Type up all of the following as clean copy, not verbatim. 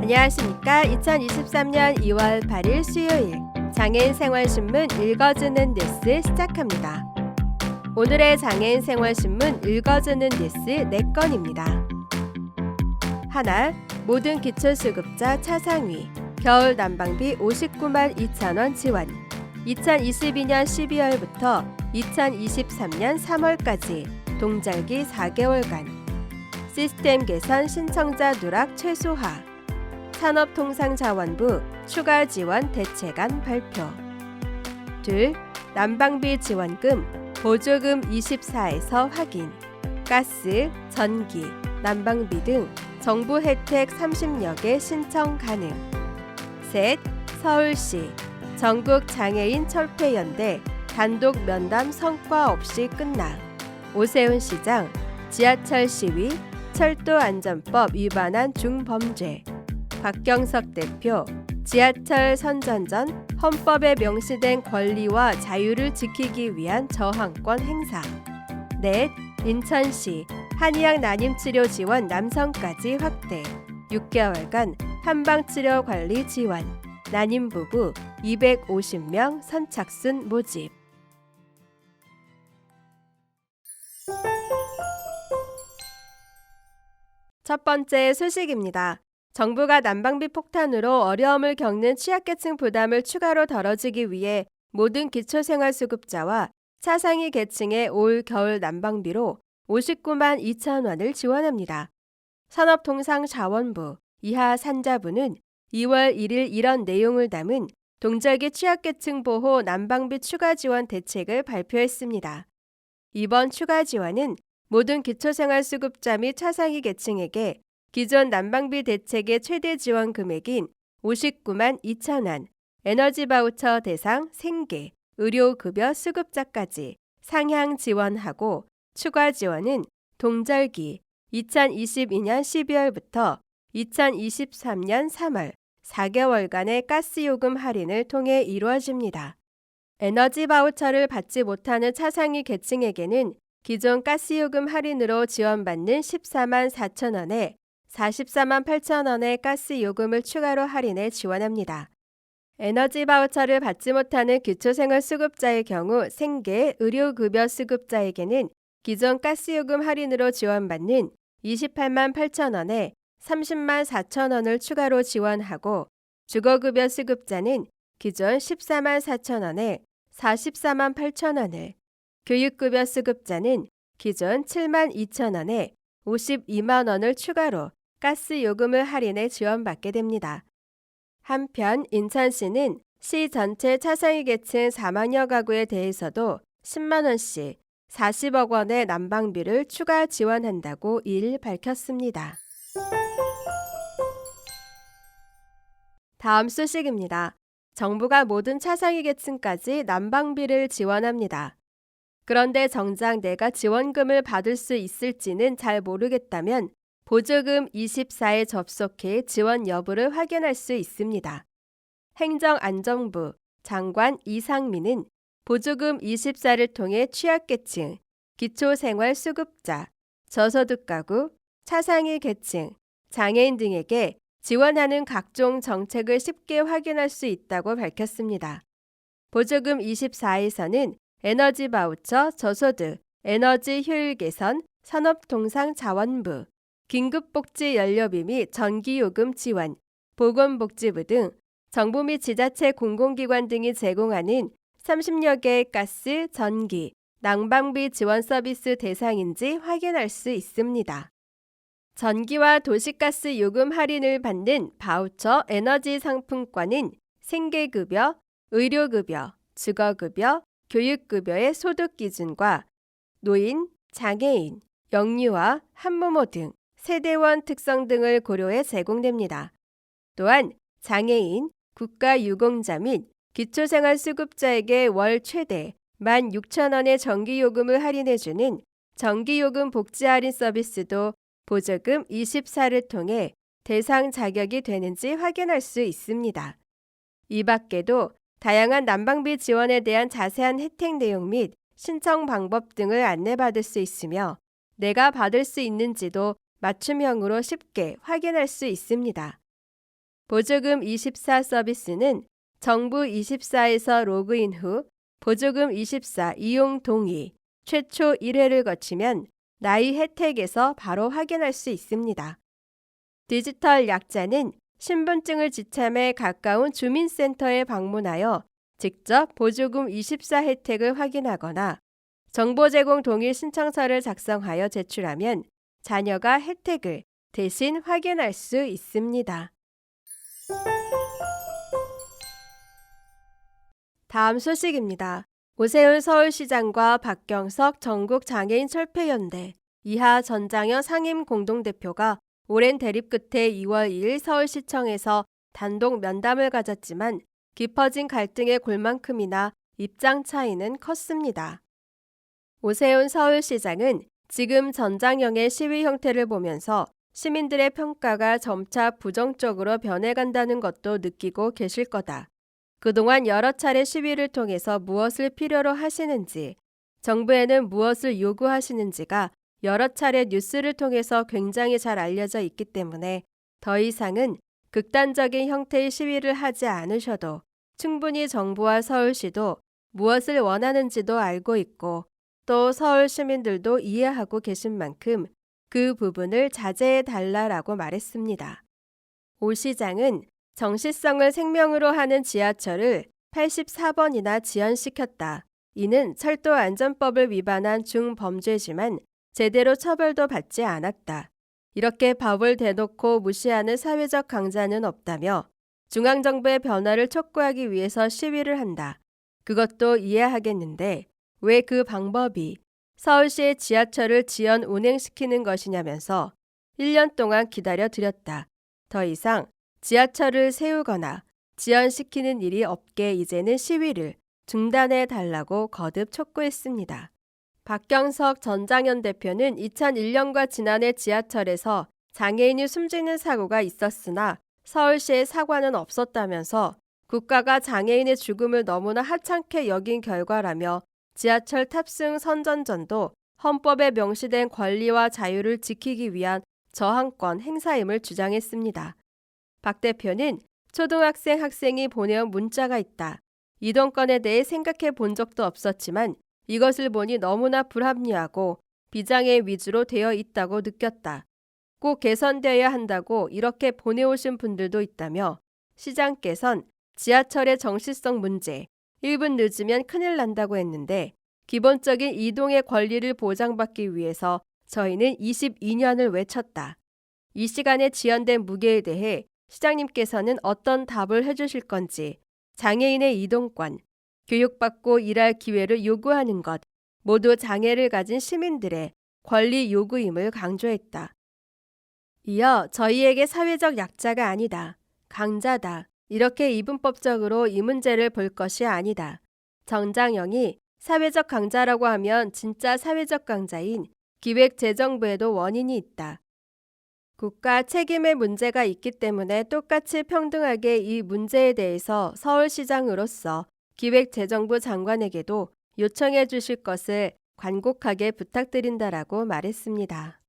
안녕하십니까. 2023년 2월 8일 수요일 장애인 생활신문 읽어주는 뉴스 시작합니다. 오늘의 장애인 생활신문 읽어주는 뉴스 4건입니다. 하나, 모든 기초수급자 차상위, 겨울 난방비 59만 2천원 지원. 2022년 12월부터 2023년 3월까지 동절기 4개월간 시스템 개선 신청자 누락 최소화. 산업통상자원부 추가 지원 대책안 발표. 둘, 난방비 지원금 보조금 24에서 확인. 가스, 전기, 난방비 등 정부 혜택 30여 개 신청 가능. 셋, 서울시 전국 장애인 철폐연대 단독 면담 성과 없이 끝나. 오세훈 시장 지하철 시위 철도안전법 위반한 중범죄. 박경석 대표 지하철 선전 전 헌법에 명시된 권리와 자유를 지키기 위한 저항권 행사. 넷, 인천시 한의학 난임치료 지원 남성까지 확대. 6개월간 한방치료 관리 지원. 난임 부부 250명 선착순 모집. 첫 번째 소식입니다. 정부가 난방비 폭탄으로 어려움을 겪는 취약계층 부담을 추가로 덜어주기 위해 모든 기초생활수급자와 차상위 계층의 올 겨울 난방비로 59만 2천 원을 지원합니다. 산업통상자원부 이하 산자부는 2월 1일 이런 내용을 담은 동절기 취약계층 보호 난방비 추가 지원 대책을 발표했습니다. 이번 추가 지원은 모든 기초생활수급자 및 차상위 계층에게 기존 난방비 대책의 최대 지원 금액인 59만 2천 원, 에너지 바우처 대상 생계, 의료급여 수급자까지 상향 지원하고 추가 지원은 동절기 2022년 12월부터 2023년 3월 4개월간의 가스요금 할인을 통해 이루어집니다. 에너지 바우처를 받지 못하는 차상위 계층에게는 기존 가스요금 할인으로 지원받는 14만 4천 원에 44만 8천 원의 가스요금을 추가로 할인해 지원합니다. 에너지 바우처를 받지 못하는 기초생활수급자의 경우 생계, 의료급여 수급자에게는 기존 가스요금 할인으로 지원받는 28만 8천 원에 30만 4천 원을 추가로 지원하고 주거급여 수급자는 기존 14만 4천 원에 44만 8천 원을, 교육급여 수급자는 기존 7만 2천 원에 52만 원을 추가로 가스 요금을 할인해 지원받게 됩니다. 한편 인천시는 시 전체 차상위 계층 4만여 가구에 대해서도 10만 원씩 40억 원의 난방비를 추가 지원한다고 이를 밝혔습니다. 다음 소식입니다. 정부가 모든 차상위 계층까지 난방비를 지원합니다. 그런데 정작 내가 지원금을 받을 수 있을지는 잘 모르겠다면 보조금 24에 접속해 지원 여부를 확인할 수 있습니다. 행정안전부 장관 이상민은 보조금 24를 통해 취약계층, 기초생활수급자, 저소득 가구, 차상위 계층, 장애인 등에게 지원하는 각종 정책을 쉽게 확인할 수 있다고 밝혔습니다. 보조금 24에서는 에너지 바우처, 저소득, 에너지 효율 개선, 산업통상자원부, 긴급복지 연료비 및 전기요금 지원, 보건복지부 등 정부 및 지자체 공공기관 등이 제공하는 30여 개의 가스, 전기, 난방비 지원 서비스 대상인지 확인할 수 있습니다. 전기와 도시가스 요금 할인을 받는 바우처 에너지 상품권은 생계급여, 의료급여, 주거급여, 교육급여의 소득 기준과 노인, 장애인, 영유아, 한부모 등 세대원 특성 등을 고려해 제공됩니다. 또한 장애인, 국가유공자 및 기초생활수급자에게 월 최대 16,000원의 전기요금을 할인해주는 전기요금 복지 할인 서비스도 보조금 24를 통해 대상 자격이 되는지 확인할 수 있습니다. 이 밖에도 다양한 난방비 지원에 대한 자세한 혜택 내용 및 신청 방법 등을 안내받을 수 있으며 내가 받을 수 있는지도 맞춤형으로 쉽게 확인할 수 있습니다. 보조금 24 서비스는 정부 24에서 로그인 후 보조금 24 이용 동의, 최초 1회를 거치면 나이 혜택에서 바로 확인할 수 있습니다. 디지털 약자는 신분증을 지참해 가까운 주민센터에 방문하여 직접 보조금 24 혜택을 확인하거나 정보 제공 동의 신청서를 작성하여 제출하면 자녀가 혜택을 대신 확인할 수 있습니다. 다음 소식입니다. 오세훈 서울시장과 박경석 전국장애인철폐연대 이하 전장현 상임공동대표가 오랜 대립 끝에 2월 2일 서울시청에서 단독 면담을 가졌지만 깊어진 갈등의 골만큼이나 입장 차이는 컸습니다. 오세훈 서울시장은 지금 전장형의 시위 형태를 보면서 시민들의 평가가 점차 부정적으로 변해간다는 것도 느끼고 계실 거다. 그동안 여러 차례 시위를 통해서 무엇을 필요로 하시는지, 정부에는 무엇을 요구하시는지가 여러 차례 뉴스를 통해서 굉장히 잘 알려져 있기 때문에 더 이상은 극단적인 형태의 시위를 하지 않으셔도 충분히 정부와 서울시도 무엇을 원하는지도 알고 있고 또 서울 시민들도 이해하고 계신 만큼 그 부분을 자제해 달라라고 말했습니다. 오 시장은 정시성을 생명으로 하는 지하철을 84번이나 지연시켰다. 이는 철도안전법을 위반한 중범죄지만 제대로 처벌도 받지 않았다. 이렇게 법을 대놓고 무시하는 사회적 강자는 없다며 중앙정부의 변화를 촉구하기 위해서 시위를 한다. 그것도 이해하겠는데 왜 그 방법이 서울시의 지하철을 지연 운행시키는 것이냐면서 1년 동안 기다려 드렸다. 더 이상 지하철을 세우거나 지연시키는 일이 없게 이제는 시위를 중단해 달라고 거듭 촉구했습니다. 박경석 전장현 대표는 2001년과 지난해 지하철에서 장애인이 숨지는 사고가 있었으나 서울시의 사과는 없었다면서 국가가 장애인의 죽음을 너무나 하찮게 여긴 결과라며 지하철 탑승 선전전도 헌법에 명시된 권리와 자유를 지키기 위한 저항권 행사임을 주장했습니다. 박 대표는 초등학생 학생이 보내온 문자가 있다. 이동권에 대해 생각해 본 적도 없었지만 이것을 보니 너무나 불합리하고 비장애 위주로 되어 있다고 느꼈다. 꼭 개선되어야 한다고 이렇게 보내오신 분들도 있다며 시장께선 지하철의 정시성 문제, 1분 늦으면 큰일 난다고 했는데 기본적인 이동의 권리를 보장받기 위해서 저희는 22년을 외쳤다. 이 시간에 지연된 무게에 대해 시장님께서는 어떤 답을 해주실 건지 장애인의 이동권, 교육받고 일할 기회를 요구하는 것 모두 장애를 가진 시민들의 권리 요구임을 강조했다. 이어 저희에게 사회적 약자가 아니다. 강자다. 이렇게 이분법적으로 이 문제를 볼 것이 아니다. 정장영이 사회적 강자라고 하면 진짜 사회적 강자인 기획재정부에도 원인이 있다. 국가 책임의 문제가 있기 때문에 똑같이 평등하게 이 문제에 대해서 서울시장으로서 기획재정부 장관에게도 요청해 주실 것을 간곡하게 부탁드린다라고 말했습니다.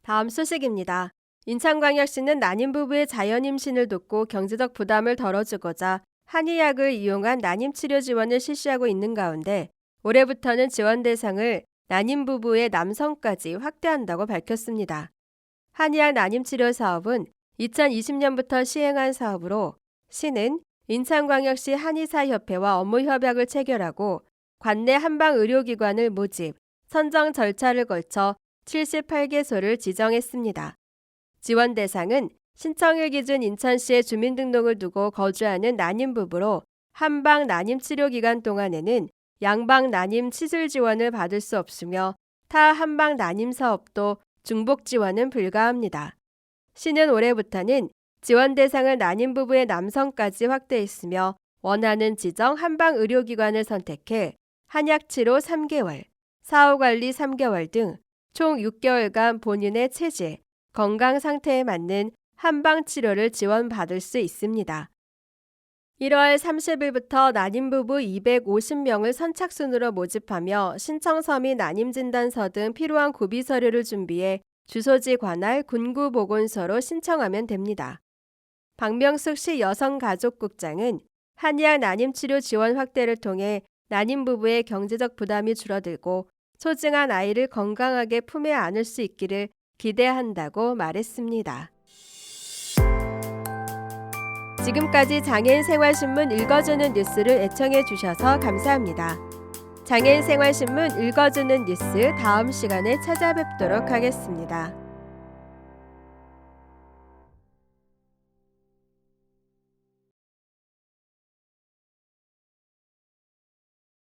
다음 소식입니다. 인천광역시는 난임 부부의 자연 임신을 돕고 경제적 부담을 덜어주고자 한의학을 이용한 난임 치료 지원을 실시하고 있는 가운데 올해부터는 지원 대상을 난임 부부의 남성까지 확대한다고 밝혔습니다. 한의학 난임 치료 사업은 2020년부터 시행한 사업으로 시는 인천광역시 한의사협회와 업무 협약을 체결하고 관내 한방 의료기관을 모집, 선정 절차를 거쳐 78개소를 지정했습니다. 지원 대상은 신청일 기준 인천시에 주민등록을 두고 거주하는 난임 부부로 한방 난임 치료 기간 동안에는 양방 난임 시술 지원을 받을 수 없으며 타 한방 난임 사업도 중복 지원은 불가합니다. 시는 올해부터는 지원 대상을 난임 부부의 남성까지 확대했으며 원하는 지정 한방 의료기관을 선택해 한약 치료 3개월, 사후관리 3개월 등 총 6개월간 본인의 체질, 건강 상태에 맞는 한방 치료를 지원받을 수 있습니다. 1월 30일부터 난임 부부 250명을 선착순으로 모집하며 신청서 및 난임 진단서 등 필요한 구비 서류를 준비해 주소지 관할 군구보건소로 신청하면 됩니다. 박명숙 시 여성가족국장은 한의학 난임치료 지원 확대를 통해 난임 부부의 경제적 부담이 줄어들고 소중한 아이를 건강하게 품에 안을 수 있기를 기대한다고 말했습니다. 지금까지 장애인 생활신문 읽어주는 뉴스를 애청해 주셔서 감사합니다. 장애인 생활신문 읽어주는 뉴스 다음 시간에 찾아뵙도록 하겠습니다.